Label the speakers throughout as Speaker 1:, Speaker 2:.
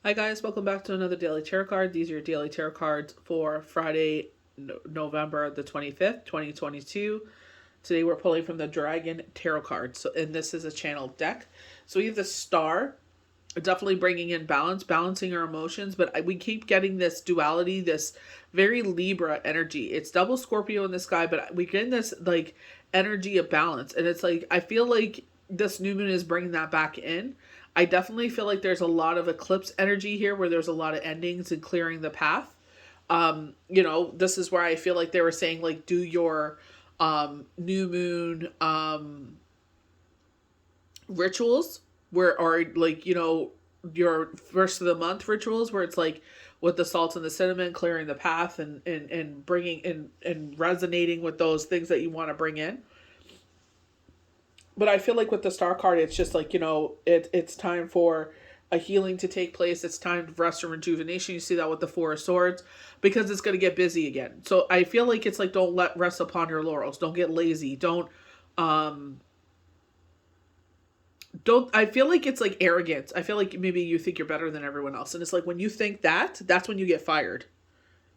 Speaker 1: Hi guys, welcome back to another daily tarot card. These are your daily tarot cards for Friday, November the 25th, 2022. Today we're pulling from the Dragon Tarot card. And this is a channel deck. So we have the Star, definitely bringing in balance, balancing our emotions, but we keep getting this duality, this very Libra energy. It's double Scorpio in the sky, but we get this like energy of balance. And it's like, I feel like this new moon is bringing that back in. I definitely feel like there's a lot of eclipse energy here where there's a lot of endings and clearing the path. This is where I feel like they were saying like do your new moon rituals where or like, your first of the month rituals where it's like with the salt and the cinnamon clearing the path and bringing and resonating with those things that you want to bring in. But I feel like with the star card, it's just like, it's time for a healing to take place. It's time for rest and rejuvenation. You see that with the Four of Swords because it's going to get busy again. So I feel like it's like, don't let rest upon your laurels. Don't get lazy. Um, I feel like it's like arrogance. I feel like maybe you think you're better than everyone else. And it's like when you think that, that's when you get fired.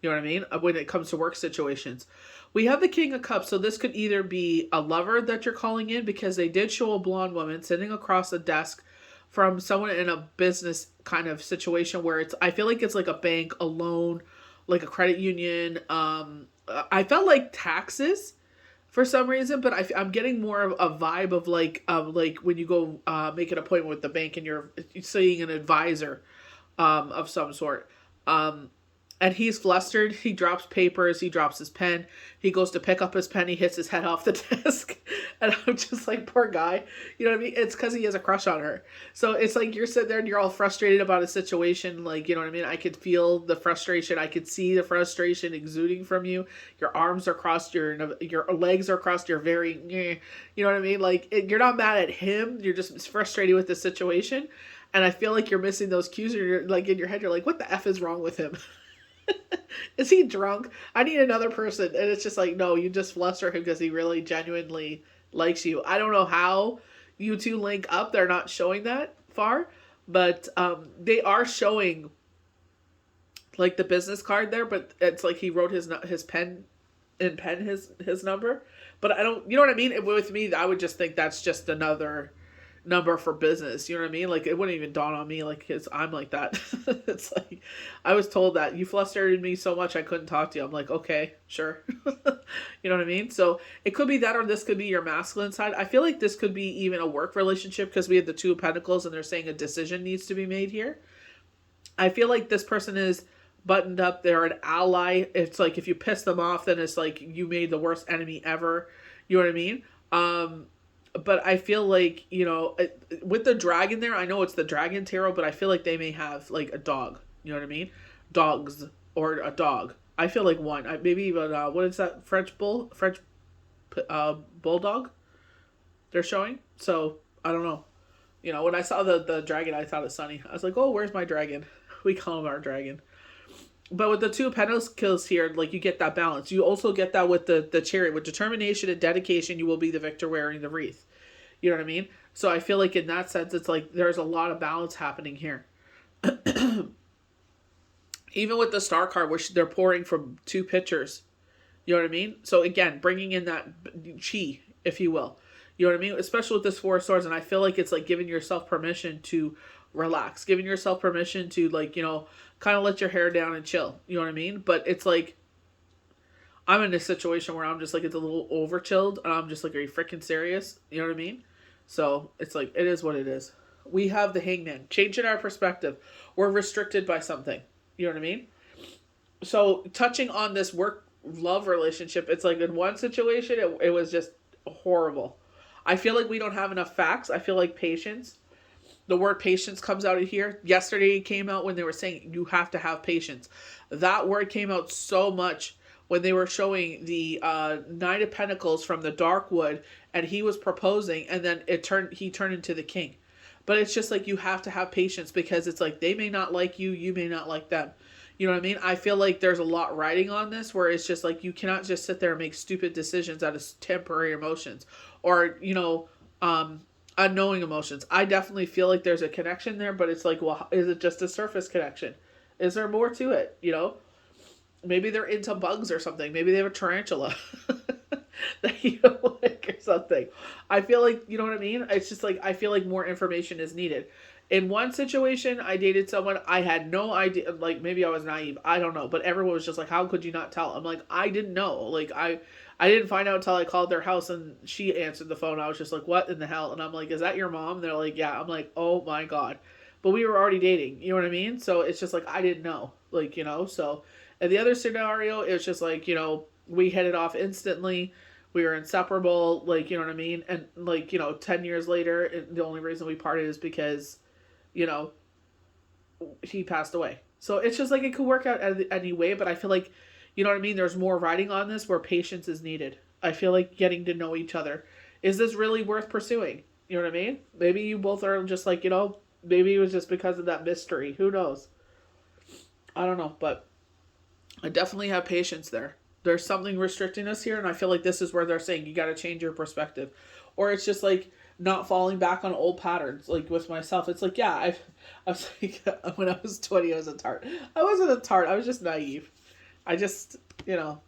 Speaker 1: You know what I mean? When it comes to work situations. We have the King of Cups, so this could either be a lover that you're calling in because they did show a blonde woman sitting across a desk from someone in a business kind of situation where I feel like it's like a bank, a loan, like a credit union. I felt like taxes for some reason, but I'm getting more of a vibe of like when you go make an appointment with the bank and you're seeing an advisor of some sort. And he's flustered. He drops papers. He drops his pen. He goes to pick up his pen. He hits his head off the desk. And I'm just like, poor guy. You know what I mean? It's because he has a crush on her. So it's like you're sitting there and you're all frustrated about a situation. Like, you know what I mean? I could feel the frustration. I could see the frustration exuding from you. Your arms are crossed. Your legs are crossed. You're very, you know what I mean? Like, you're not mad at him. You're just frustrated with the situation. And I feel like you're missing those cues. Or you're like in your head, you're like, what the F is wrong with him? Is he drunk? I need another person. And it's just like, no, you just fluster him because he really genuinely likes you. I don't know how you two link up. They're not showing that far, but they are showing like the business card there. But it's like he wrote his pen in pen his number. But I don't, you know what I mean? With me, I would just think that's just another number for business. You know what I mean? Like it wouldn't even dawn on me like cause I'm like that. It's like I was told that you flustered me so much I couldn't talk to you. I'm like, okay, sure. You know what I mean? So it could be that or this could be your masculine side. I feel like this could be even a work relationship because we have the Two of Pentacles and they're saying a decision needs to be made here. I feel like this person is buttoned up. They're an ally. It's like if you piss them off, then it's like you made the worst enemy ever. You know what I mean? But I feel like, with the dragon there, I know it's the dragon tarot, but I feel like they may have like a dog. You know what I mean? Dogs or a dog. I feel like one. Maybe even what is that? French bulldog. They're showing. So I don't know. When I saw the dragon, I thought of Sunny. I was like, oh, where's my dragon? We call him our dragon. But with the Two of Pentacles here, like you get that balance. You also get that with the Chariot. With determination and dedication, you will be the victor wearing the wreath. You know what I mean? So I feel like in that sense, it's like there's a lot of balance happening here. Even with the Star card, which they're pouring from two pictures. You know what I mean? So again, bringing in that chi, if you will. You know what I mean? Especially with this Four of Swords. And I feel like it's like giving yourself permission to relax. Giving yourself permission to like, kind of let your hair down and chill. You know what I mean? But it's like, I'm in a situation where I'm just like, it's a little over chilled. And I'm just like, are you freaking serious? You know what I mean? So it's like, it is what it is. We have the Hangman. Changing our perspective. We're restricted by something. You know what I mean? So touching on this work love relationship, it's like in one situation, it was just horrible. I feel like we don't have enough facts. I feel like patience. The word patience comes out of here. Yesterday it came out when they were saying you have to have patience. That word came out so much when they were showing the Knight of Pentacles from the Dark Wood, and he was proposing, and then he turned into the king. But it's just like you have to have patience because it's like they may not like you, you may not like them. You know what I mean? I feel like there's a lot riding on this where it's just like you cannot just sit there and make stupid decisions out of temporary emotions. Or, Unknowing emotions. I definitely feel like there's a connection there, but it's like, well, is it just a surface connection? Is there more to it? You know, maybe they're into bugs or something. Maybe they have a tarantula that you don't like or something. I feel like, you know what I mean? It's just like, I feel like more information is needed. In one situation, I dated someone, I had no idea, like maybe I was naive, I don't know, but everyone was just like, how could you not tell? I'm like, I didn't know. Like, I didn't find out until I called their house and she answered the phone. I was just like, what in the hell? And I'm like, is that your mom? And they're like, yeah. I'm like, oh my God. But we were already dating, you know what I mean? So it's just like, I didn't know, like, you know, so. And the other scenario, it's just like, you know, we hit it off instantly. We were inseparable, like, you know what I mean? And like, you know, 10 years later, the only reason we parted is because, you know, he passed away. So it's just like it could work out any way, but I feel like, you know what I mean? There's more writing on this where patience is needed. I feel like getting to know each other. Is this really worth pursuing? You know what I mean? Maybe you both are just like, you know, maybe it was just because of that mystery. Who knows? I don't know, but I definitely have patience there. There's something restricting us here, and I feel like this is where they're saying you got to change your perspective. Or it's just like not falling back on old patterns. Like with myself, it's like, yeah, I was like, when I was 20, I was a tart. I wasn't a tart, I was just naive. I just, you know,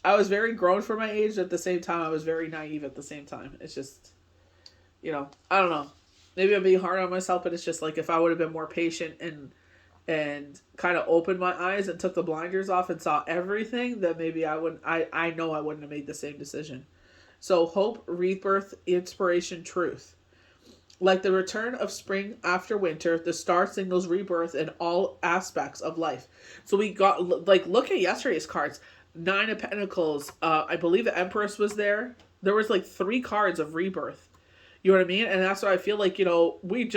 Speaker 1: I was very grown for my age. At the same time, I was very naive at the same time. It's just, you know, I don't know. Maybe I'm being hard on myself, but it's just like if I would have been more patient and kind of opened my eyes and took the blinders off and saw everything, then maybe I wouldn't. I know I wouldn't have made the same decision. So hope, rebirth, inspiration, truth. Like the return of spring after winter, the star signals rebirth in all aspects of life. So we got, like, look at yesterday's cards. Nine of Pentacles. I believe the Empress was there. There was like 3 cards of rebirth. You know what I mean? And that's why I feel like, you know, we're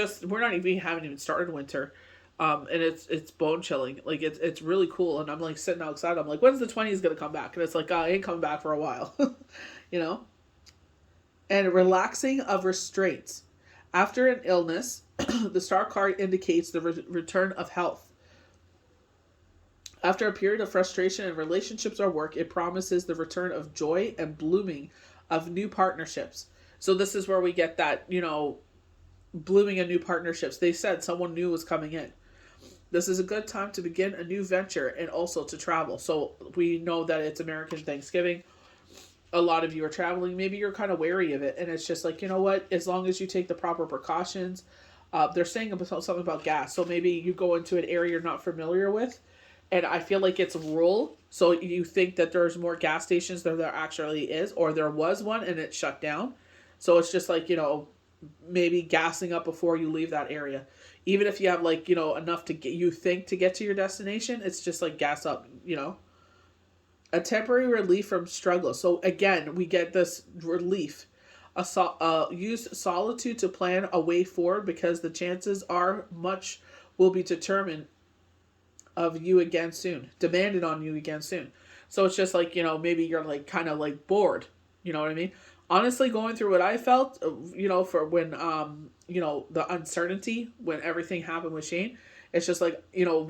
Speaker 1: not even, haven't even started winter. And it's bone chilling. Like it's really cool. And I'm like sitting outside. I'm like, when's the 20s gonna come back? And it's like, oh, I ain't coming back for a while. You know? And relaxing of restraints. After an illness, the star card indicates the return of health. After a period of frustration in relationships or work, it promises the return of joy and blooming of new partnerships. So this is where we get that, you know, blooming of new partnerships. They said someone new was coming in. This is a good time to begin a new venture and also to travel. So we know that it's American Thanksgiving. A lot of you are traveling. Maybe you're kind of wary of it. And it's just like, you know what? As long as you take the proper precautions. They're saying about something about gas. So maybe you go into an area you're not familiar with. And I feel like it's rural. So you think that there's more gas stations than there actually is. Or there was one and it shut down. So it's just like, you know, maybe gassing up before you leave that area. Even if you have like, you know, enough to get, you think, to get to your destination, it's just like gas up, you know. A temporary relief from struggle. So again, we get this relief. Use solitude to plan a way forward because the chances are much will be determined of you again soon. Demanded on you again soon. So it's just like, you know, maybe you're like kind of like bored. You know what I mean? Honestly, going through what I felt, you know, for when, you know, the uncertainty, when everything happened with Shane, it's just like, you know,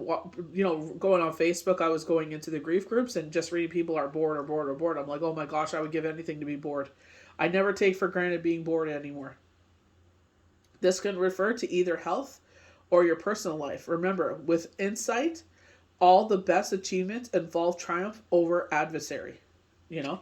Speaker 1: going on Facebook, I was going into the grief groups and just reading people are bored or bored or bored. I'm like, oh my gosh, I would give anything to be bored. I never take for granted being bored anymore. This can refer to either health or your personal life. Remember, with insight, all the best achievements involve triumph over adversary, you know?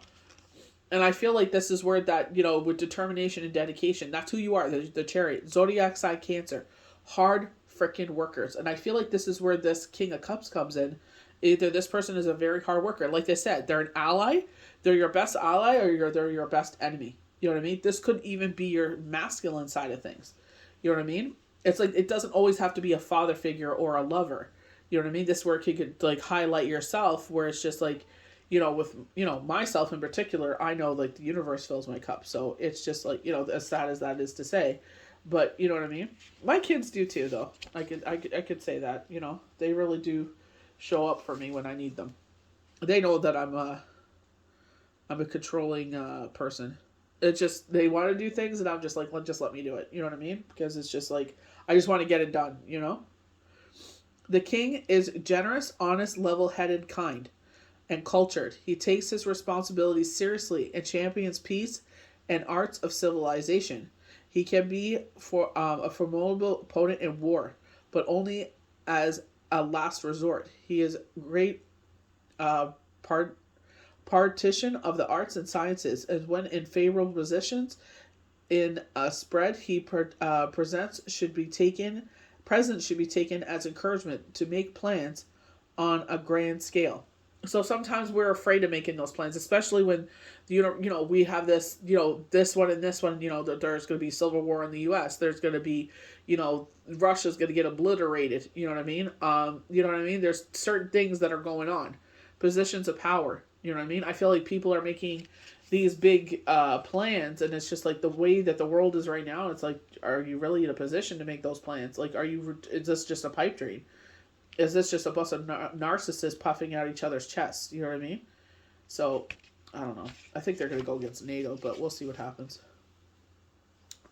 Speaker 1: And I feel like this is where that, you know, with determination and dedication, that's who you are, the Chariot. Zodiac sign Cancer. Hard freaking workers. And I feel like this is where this King of Cups comes in. Either this person is a very hard worker. Like I said, they're an ally. They're your best ally or they're your best enemy. You know what I mean? This could even be your masculine side of things. You know what I mean? It's like, it doesn't always have to be a father figure or a lover. You know what I mean? This is where you could like highlight yourself, where it's just like, you know, with, you know, myself in particular, I know like the universe fills my cup. So it's just like, you know, as sad as that is to say, but you know what I mean? My kids do too, though. I could say that, you know, they really do show up for me when I need them. They know that I'm a controlling person. It's just, they want to do things and I'm just like, just let me do it. You know what I mean? Because it's just like, I just want to get it done, you know? The king is generous, honest, level-headed, kind, and cultured. He takes his responsibilities seriously and champions peace and arts of civilization. He can be for a formidable opponent in war, but only as a last resort. He is great uh, part partition of the arts and sciences, and when in favorable positions in a spread presents should be taken present should be taken as encouragement to make plans on a grand scale. So sometimes we're afraid of making those plans, especially when we have this this one and this one. There's going to be civil war in the U.S. There's going to be Russia's going to get obliterated. You know what I mean? There's certain things that are going on, positions of power. You know what I mean? I feel like people are making these big plans, and it's just like the way that the world is right now. It's like, are you really in a position to make those plans? Like, is this just a pipe dream? Is this just a bunch of narcissists puffing out each other's chests? You know what I mean? So, I don't know. I think they're going to go against NATO, but we'll see what happens.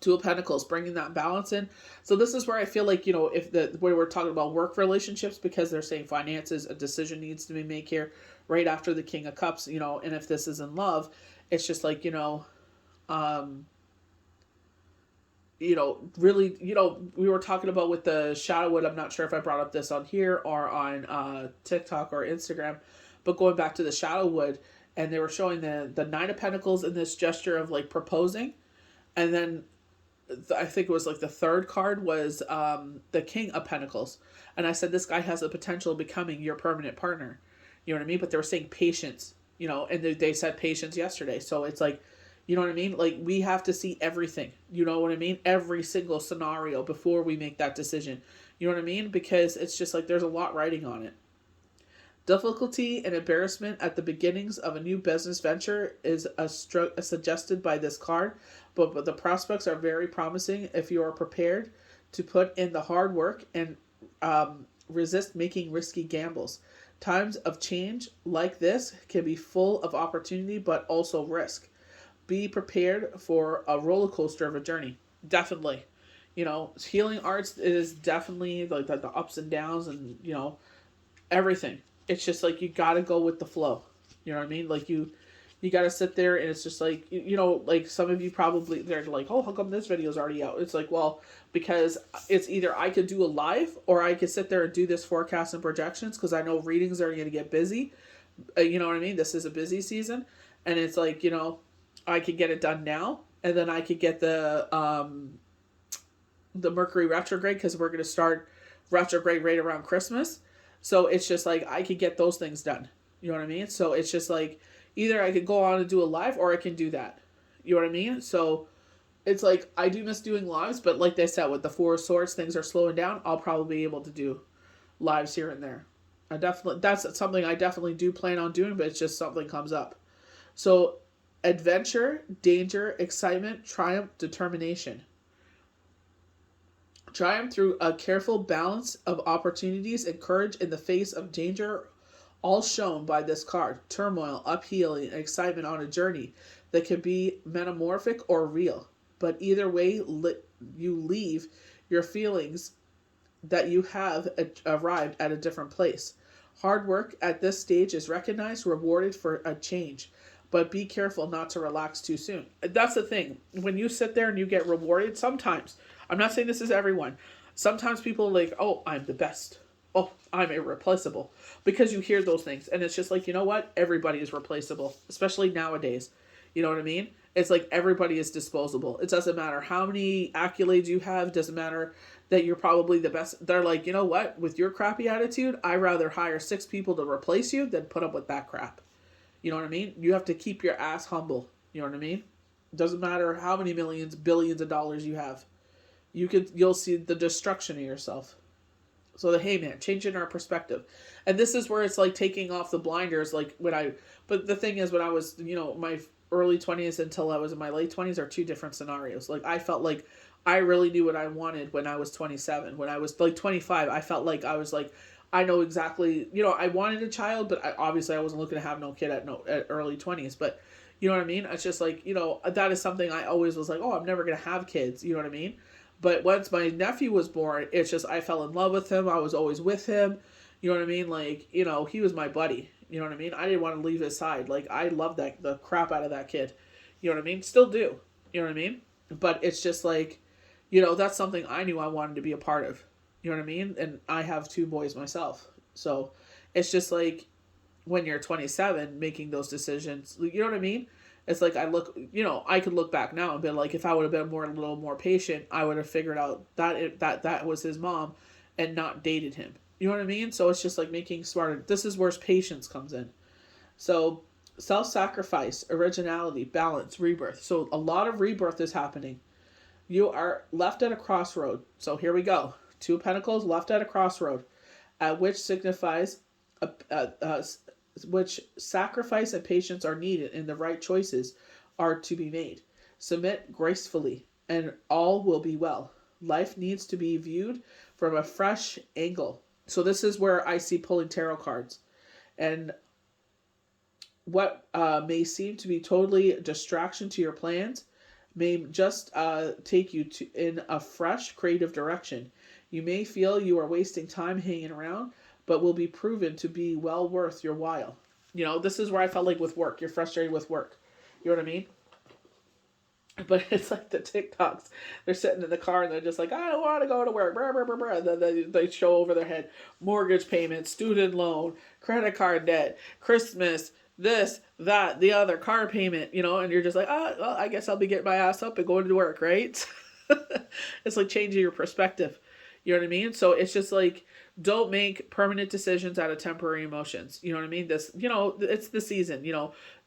Speaker 1: Two of Pentacles, bringing that balance in. So this is where I feel like, if the way we're talking about work relationships, because they're saying finances, a decision needs to be made here right after the King of Cups, and if this is in love, it's just like, really, we were talking about with the shadow wood. I'm not sure if I brought up this on here or on TikTok or Instagram, but going back to the shadow wood, and they were showing the Nine of Pentacles in this gesture of like proposing, and then I think it was like the third card was the King of Pentacles, and I said this guy has the potential of becoming your permanent partner. You know what I mean? But they were saying patience, and they said patience yesterday. So it's like, you know what I mean? Like, we have to see everything. You know what I mean? Every single scenario before we make that decision. You know what I mean? Because it's just like there's a lot riding on it. Difficulty and embarrassment at the beginnings of a new business venture is suggested by this card, but the prospects are very promising if you are prepared to put in the hard work and resist making risky gambles. Times of change like this can be full of opportunity, but also risk. Be prepared for a roller coaster of a journey. Definitely. Healing arts is definitely like the ups and downs and, everything. It's just like you got to go with the flow. You know what I mean? Like you got to sit there, and it's just like, like some of you probably, they're like, oh, how come this video is already out? It's like, well, because it's either I could do a live or I could sit there and do this forecast and projections, because I know readings are going to get busy. You know what I mean? This is a busy season, and it's like, I could get it done now, and then I could get the Mercury retrograde, because we're going to start retrograde right around Christmas. So it's just like I could get those things done. You know what I mean? So it's just like either I could go on and do a live, or I can do that. You know what I mean? So it's like I do miss doing lives, but like they said, with the Four of Swords, things are slowing down. I'll probably be able to do lives here and there. That's something I definitely do plan on doing, but it's just something comes up. So adventure, danger, excitement, triumph, determination. Triumph through a careful balance of opportunities and courage in the face of danger, all shown by this card. Turmoil, uphealing, and excitement on a journey that can be metamorphic or real. But either way, you leave your feelings that you have arrived at a different place. Hard work at this stage is recognized, rewarded for a change. But be careful not to relax too soon. That's the thing. When you sit there and you get rewarded, sometimes, I'm not saying this is everyone, sometimes people are like, oh, I'm the best. Oh, I'm irreplaceable. Because you hear those things. And it's just like, you know what? Everybody is replaceable. Especially nowadays. You know what I mean? It's like everybody is disposable. It doesn't matter how many accolades you have. It doesn't matter that you're probably the best. They're like, you know what? With your crappy attitude, I'd rather hire 6 people to replace you than put up with that crap. You know what I mean? You have to keep your ass humble. You know what I mean? It doesn't matter how many millions, billions of dollars you have. You'll see the destruction of yourself. So hey man, changing our perspective. And this is where it's like taking off the blinders, but the thing is, when I was, my early 20s until I was in my late 20s are two different scenarios. Like I felt like I really knew what I wanted when I was 27. When I was like 25, I felt like I was like, I know exactly, I wanted a child, but obviously I wasn't looking to have no kid at early 20s. But you know what I mean? It's just like, that is something I always was like, oh, I'm never going to have kids. You know what I mean? But once my nephew was born, it's just, I fell in love with him. I was always with him. You know what I mean? Like, he was my buddy. You know what I mean? I didn't want to leave his side. Like, I loved the crap out of that kid. You know what I mean? Still do. You know what I mean? But it's just like, that's something I knew I wanted to be a part of. You know what I mean? And I have two boys myself. So it's just like when you're 27 making those decisions, you know what I mean? It's like I could look back now and be like, if I would have been a little more patient, I would have figured out that was his mom and not dated him. You know what I mean? So it's just like making smarter. This is where patience comes in. So self-sacrifice, originality, balance, rebirth. So a lot of rebirth is happening. You are left at a crossroad. So here we go. Two of Pentacles left at a crossroad, which signifies which sacrifice and patience are needed, and the right choices are to be made. Submit gracefully, and all will be well. Life needs to be viewed from a fresh angle. So this is where I see pulling tarot cards, and what may seem to be totally a distraction to your plans may just take you in a fresh, creative direction. You may feel you are wasting time hanging around, but will be proven to be well worth your while. This is where I felt like with work. You're frustrated with work. You know what I mean? But it's like the TikToks. They're sitting in the car and they're just like, I don't want to go to work. Blah, blah, blah, blah. Then they show over their head mortgage payment, student loan, credit card debt, Christmas, this, that, the other, car payment, and you're just like, well, I guess I'll be getting my ass up and going to work, right? It's like changing your perspective. You know what I mean? So it's just like, don't make permanent decisions out of temporary emotions. You know what I mean? It's the season.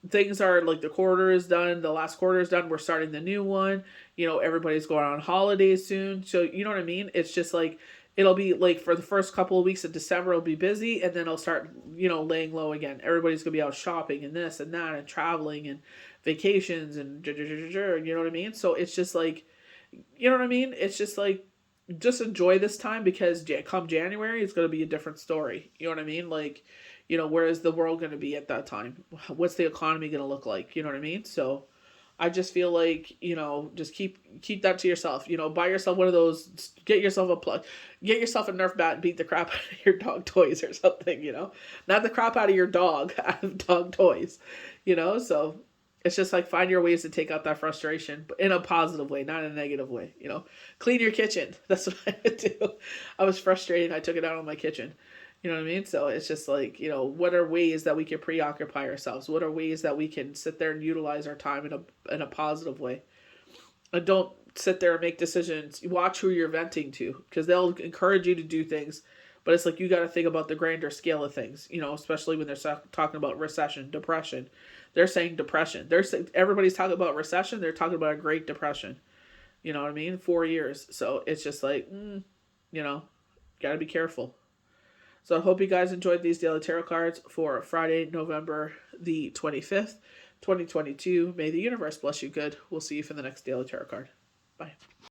Speaker 1: Things are like the quarter is done. The last quarter is done. We're starting the new one. Everybody's going on holidays soon. So, you know what I mean? It's just like, it'll be like for the first couple of weeks of December, it'll be busy. And then it'll start, laying low again. Everybody's going to be out shopping and this and that and traveling and vacations and, you know what I mean? So it's just like, you know what I mean? It's just like, just enjoy this time, because come January, it's going to be a different story. You know what I mean? Like, where is the world going to be at that time? What's the economy going to look like? You know what I mean? So I just feel like, just keep that to yourself. Buy yourself one of those, get yourself a Nerf bat and beat the crap out of your dog toys or something, Not the crap out of your dog, out of dog toys, So it's just like, find your ways to take out that frustration, but in a positive way, not in a negative way. Clean your kitchen. That's what I would do. I was frustrated. I took it out on my kitchen. You know what I mean? So it's just like, what are ways that we can preoccupy ourselves? What are ways that we can sit there and utilize our time in a positive way? And don't sit there and make decisions. Watch who you're venting to, because they'll encourage you to do things. But it's like, you got to think about the grander scale of things, especially when they're talking about recession, depression. They're saying depression. Everybody's talking about recession. They're talking about a Great Depression. You know what I mean? 4 years. So it's just like, got to be careful. So I hope you guys enjoyed these daily tarot cards for Friday, November the 25th, 2022. May the universe bless you good. We'll see you for the next daily tarot card. Bye.